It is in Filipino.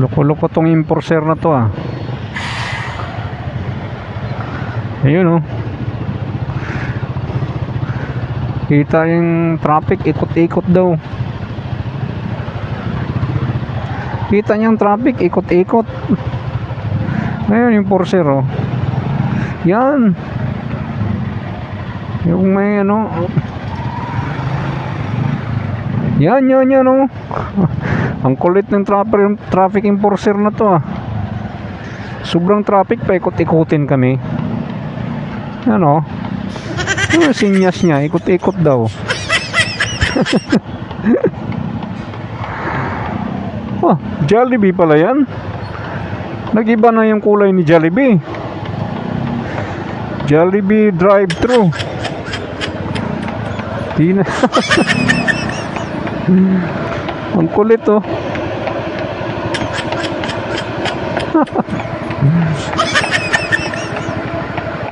Loko-loko tong enforcer na to ah. Ayun oh. Kita yung traffic, ikot-ikot daw. Kita niyang traffic, ikot-ikot. Ngayon yung enforcer oh. Yan. Yung may ano. Yan oh. Ang kulit ng traffic enforcer na to ah. Sobrang traffic pa, ikot-ikutin kami. Ano? Yung sinyas niya, ikot-ikot daw. Oh, Jollibee pala yan. Nag-iba na yung kulay ni Jollibee. Jollibee drive-thru. Di na. Ang kulit oh.